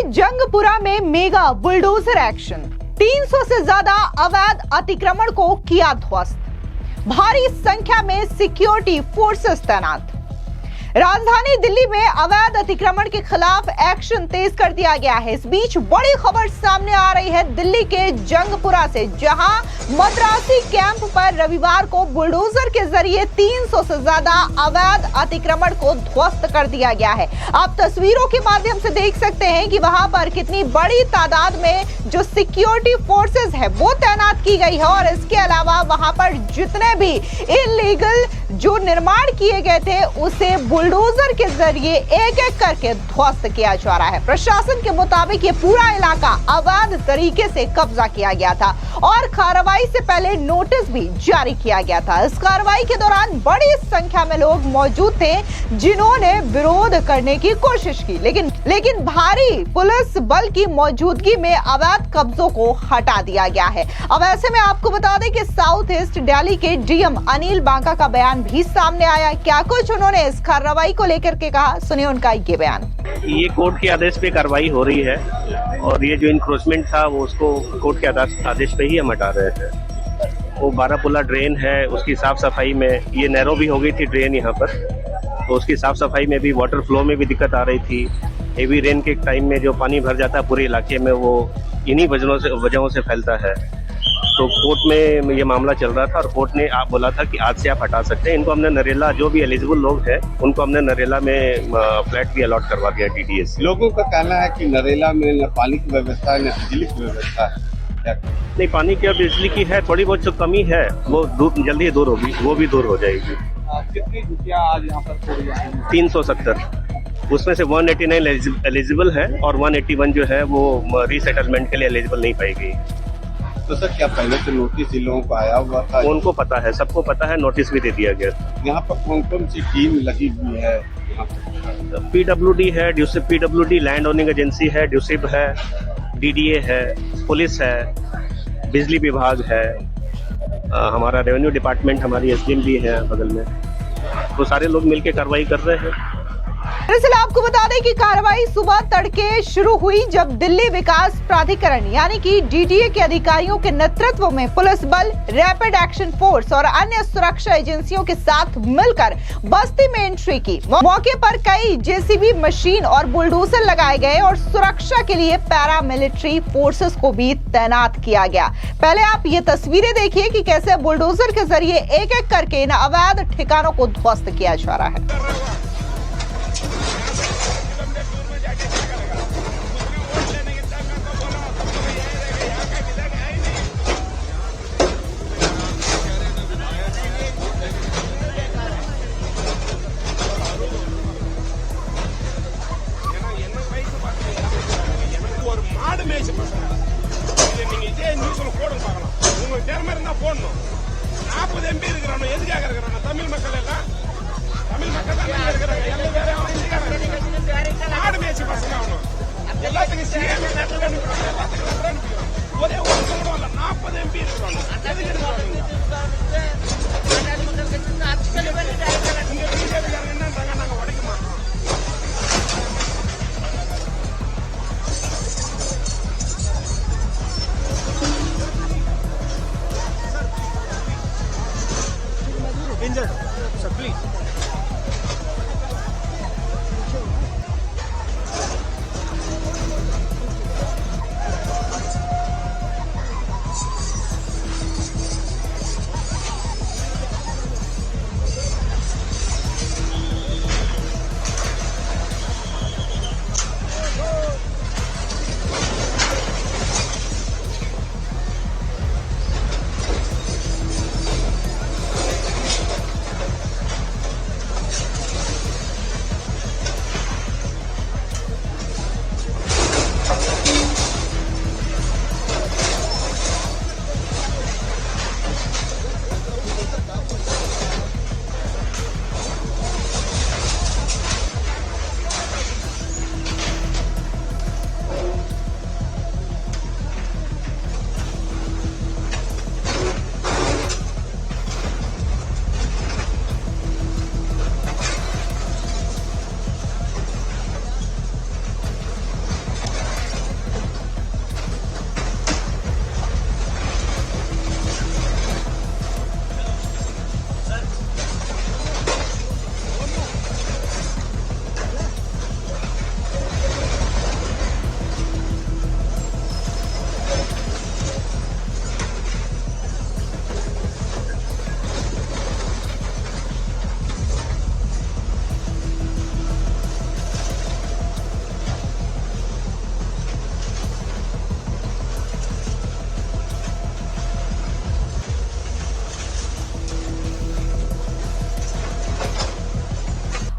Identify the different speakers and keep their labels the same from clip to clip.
Speaker 1: जंगपुरा में mega bulldozer action, 300 से ज्यादा अवैध अतिक्रमण को किया ध्वस्त, भारी संख्या में सिक्योरिटी फोर्सेस तैनात। राजधानी दिल्ली में अवैध अतिक्रमण के खिलाफ एक्शन तेज कर दिया गया है। इस बीच बड़ी खबर सामने आ रही है दिल्ली के जंगपुरा से, जहां मद्रासी कैंप पर रविवार को बुलडोजर के जरिए 300 से ज्यादा अवैध अतिक्रमण को ध्वस्त कर दिया गया है। आप तस्वीरों के माध्यम से देख सकते हैं कि वहां पर कितनी बड़ी तादाद में जो सिक्योरिटी फोर्सेस है वो तैनात की गई है, और इसके अलावा वहां पर जितने भी इलीगल जो निर्माण किए गए थे उसे बुलडोजर के जरिए एक एक करके ध्वस्त किया जा रहा है। प्रशासन के मुताबिक ये पूरा इलाका अवैध तरीके से कब्जा किया गया था और कार्रवाई से पहले नोटिस भी जारी किया गया था। इस कार्रवाई के दौरान बड़ी संख्या में लोग मौजूद थे जिन्होंने विरोध करने की कोशिश की, लेकिन भारी पुलिस बल की मौजूदगी में अवैध कब्जों को हटा दिया गया है। अब ऐसे में आपको बता दें कि साउथ ईस्ट दिल्ली के डीएम अनिल बांका का बयान भी सामने आया। क्या कुछ उन्होंने इस कार्रवाई को लेकर के कहा, सुनिए उनका ये बयान।
Speaker 2: ये कोर्ट के आदेश पे कार्रवाई हो रही है और ये जो इंक्रोचमेंट था वो उसको कोर्ट के आदेश पे ही हम हटा रहे हैं। वो बारापुला ड्रेन है, उसकी साफ सफाई में ये नैरो भी हो गई थी ड्रेन यहाँ पर, तो उसकी साफ सफाई में भी वाटर फ्लो में भी दिक्कत आ रही थी। हेवी रेन के टाइम में जो पानी भर जाता है पूरे इलाके में वो इन्हीं वजहों से फैलता है। तो कोर्ट में ये मामला चल रहा था और कोर्ट ने आप बोला था कि आज से आप हटा सकते हैं। इनको हमने नरेला, जो भी एलिजिबल लोग हैं उनको हमने नरेला में फ्लैट भी अलॉट करवा दिया टीडीएस।
Speaker 3: लोगों का कहना है कि नरेला में न पानी की व्यवस्था है न बिजली की व्यवस्था है।
Speaker 2: नहीं, पानी की और बिजली की है, थोड़ी बहुत जो कमी है वो जल्दी दूर होगी, वो भी दूर हो जाएगी।
Speaker 3: कितनी रुपया आज यहाँ पर
Speaker 2: 370, उसमें से 189 एलिजिबल है और 181 जो है वो रीसेटलमेंट के लिए एलिजिबल नहीं पाएगी।
Speaker 3: तो सर क्या पहले से नोटिस इन लोगों को आया हुआ था?
Speaker 2: उनको पता है, सबको पता है, नोटिस भी दे दिया गया।
Speaker 3: यहाँ पर कौन कौन सी टीम लगी हुई है?
Speaker 2: पीडब्ल्यूडी है, ड्यूसिप पीडब्ल्यूडी लैंड ओनिंग एजेंसी है, ड्यूसिप है, डीडीए है, पुलिस है, बिजली विभाग है, हमारा रेवेन्यू डिपार्टमेंट, हमारी एसडीएम भी है बगल में। तो सारे लोग मिलकर कार्रवाई कर रहे हैं।
Speaker 1: दरअसल आपको बता दें कि कार्रवाई सुबह तड़के शुरू हुई जब दिल्ली विकास प्राधिकरण यानी कि डीडीए के अधिकारियों के नेतृत्व में पुलिस बल, रैपिड एक्शन फोर्स और अन्य सुरक्षा एजेंसियों के साथ मिलकर बस्ती में एंट्री की। मौके पर कई जेसीबी मशीन और बुलडोजर लगाए गए और सुरक्षा के लिए पैरामिलिट्री फोर्सेस को भी तैनात किया गया। पहले आप ये तस्वीरें देखिए कि कैसे बुलडोजर के जरिए एक एक करके इन अवैध ठिकानों को ध्वस्त किया जा रहा है।
Speaker 4: போடணும் 40 எம்பி இருக்கிறானோ எதுக்காக இருக்கிறானோ தமிழ் மக்கள் எல்லாம் தமிழ் மக்கள் தான் இருக்கிறாங்க. எல்லாம் வேற நாடு மேய்ச்சி பசங்க ஆகணும். எல்லாத்துக்கும் சிஎம் எல்லாத்துக்கும் ஒரே ஒரு சொல்லுவோம் இல்ல 40 எம்பி இருக்கிறானோ எதுக்கு இருக்கிறாங்க? என்னன்றாங்க, நாங்க உடைக்க மாட்டோம். Injured, sir, please.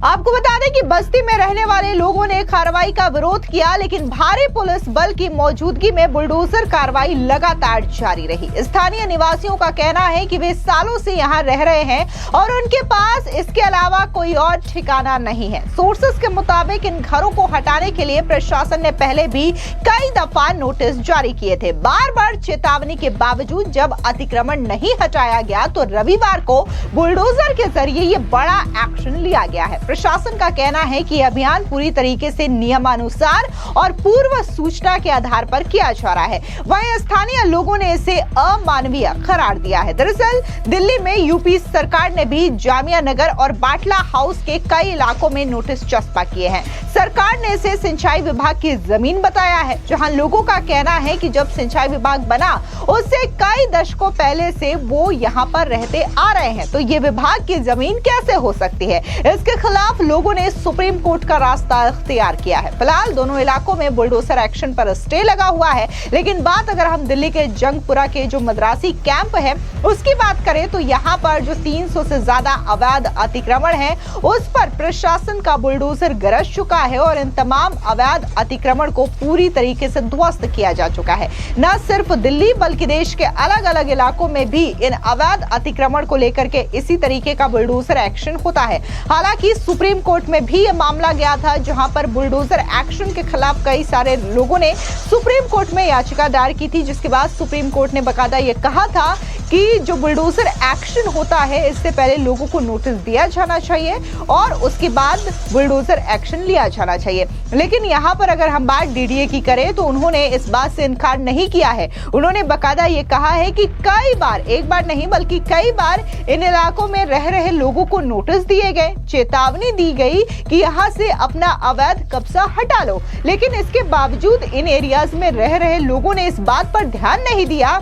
Speaker 1: आपको बता दें कि बस्ती में रहने वाले लोगों ने कार्रवाई का विरोध किया, लेकिन भारी पुलिस बल की मौजूदगी में बुलडोजर कार्रवाई लगातार जारी रही। स्थानीय निवासियों का कहना है कि वे सालों से यहां रह रहे हैं और उनके पास इसके अलावा कोई और ठिकाना नहीं है। सोर्सेस के मुताबिक इन घरों को हटाने के लिए प्रशासन ने पहले भी कई दफा नोटिस जारी किए थे। बार बार चेतावनी के बावजूद जब अतिक्रमण नहीं हटाया गया तो रविवार को बुलडोजर के जरिए ये बड़ा एक्शन लिया गया है। प्रशासन का कहना है कि यह अभियान पूरी तरीके से नियमानुसार और पूर्व सूचना के आधार पर किया जा रहा है। वहीं स्थानीय लोगों ने इसे अमानवीय करार दिया है। दरअसल दिल्ली में यूपी सरकार ने भी जामिया नगर और बाटला हाउस के कई इलाकों में नोटिस चस्पा किए हैं। सरकार ने इसे सिंचाई विभाग की जमीन बताया है, जहां लोगों का कहना है कि जब सिंचाई विभाग बना उससे कई दशकों पहले से वो यहाँ पर रहते आ रहे हैं, तो ये विभाग की जमीन कैसे हो सकती है। इसके खिलाफ लोगों ने सुप्रीम कोर्ट का रास्ता इख्तियार किया है। फिलहाल दोनों इलाकों में बुलडोजर एक्शन पर स्टे लगा हुआ है, लेकिन बात अगर हम दिल्ली के जंगपुरा के जो मद्रासी कैंप है उसकी बात करें तो यहाँ पर जो 300 से ज्यादा अवैध अतिक्रमण है उस पर प्रशासन का बुलडोजर गरज चुका है और इन तमाम अवैध अतिक्रमण को पूरी तरीके से ध्वस्त किया जा चुका है। न सिर्फ दिल्ली बल्कि देश के अलग अलग इलाकों में भी इन अवैध अतिक्रमण को लेकर के इसी तरीके का बुलडोजर एक्शन होता है। हालांकि सुप्रीम कोर्ट में भी यह मामला गया था, जहां पर बुलडोजर एक्शन के खिलाफ कई सारे लोगों ने सुप्रीम कोर्ट में याचिका दायर की थी, जिसके बाद सुप्रीम कोर्ट ने बकायदा यह कहा था कि जो बुलडोजर एक्शन होता है इससे पहले लोगों को नोटिस दिया जाना चाहिए और उसके बाद बुलडोजर एक्शन लिया जाना चाहिए। लेकिन यहाँ पर अगर हम बात डीडीए की करें तो उन्होंने इस बात से इनकार नहीं किया है। उन्होंने बकायदा ये कहा है कि कई बार, एक बार नहीं बल्कि कई बार इन इलाकों में रह रहे लोगों को नोटिस दिए गए, चेतावनी दी गई कि यहाँ से अपना अवैध कब्जा हटा लो, लेकिन इसके बावजूद इन एरियाज में रह रहे लोगों ने इस बात पर ध्यान नहीं दिया,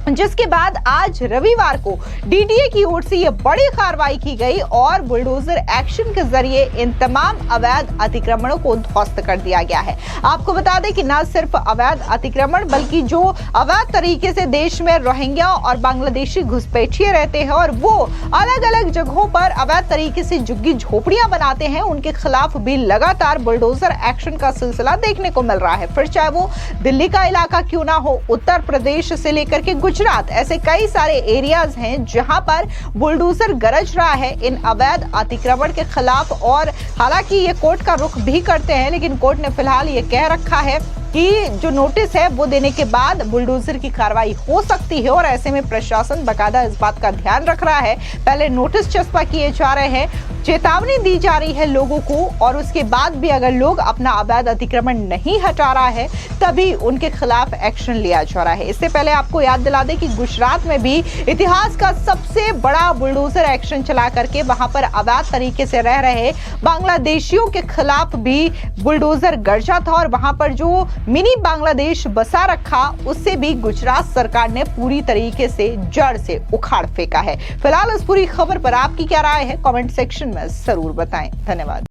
Speaker 1: जिसके बाद आज रविवार को डीडीए की ओर से यह बड़ी कार्रवाई की गई और बुलडोजर एक्शन के जरिए इन तमाम अवैध अतिक्रमणों को ध्वस्त कर दिया गया है। आपको बता दें कि न सिर्फ अवैध अतिक्रमण बल्कि जो अवैध तरीके से देश में रोहिंग्या और बांग्लादेशी घुसपैठिए रहते हैं और वो अलग अलग जगहों पर अवैध तरीके से झुग्गी झोपड़ियां बनाते हैं, उनके खिलाफ भी लगातार बुलडोजर एक्शन का सिलसिला देखने को मिल रहा है। फिर चाहे वो दिल्ली का इलाका क्यों ना हो, उत्तर प्रदेश से लेकर के गुजरात, ऐसे कई सारे एरियाज हैं जहां पर बुलडोजर गरज रहा है इन अवैध अतिक्रमण के खिलाफ। और हालांकि ये कोर्ट का रुख भी करते हैं, लेकिन कोर्ट ने फिलहाल ये कह रखा है कि जो नोटिस है वो देने के बाद बुलडोजर की कार्रवाई हो सकती है और ऐसे में प्रशासन बकायदा इस बात का ध्यान रख रहा है। पहले नोटिस चस्पा किए जा रहे हैं, चेतावनी दी जा रही है लोगों को और उसके बाद भी अगर लोग अपना अवैध अतिक्रमण नहीं हटा रहा है तभी उनके खिलाफ एक्शन लिया जा रहा है। इससे पहले आपको याद दिला दें कि गुजरात में भी इतिहास का सबसे बड़ा बुलडोजर एक्शन चला करके वहां पर अवैध तरीके से रह रहे बांग्लादेशियों के खिलाफ भी बुलडोजर गरजा था और वहां पर जो मिनी बांग्लादेश बसा रखा उससे भी गुजरात सरकार ने पूरी तरीके से जड़ से उखाड़ फेंका है। फिलहाल इस पूरी खबर पर आपकी क्या राय है, कमेंट सेक्शन में जरूर बताएं। धन्यवाद।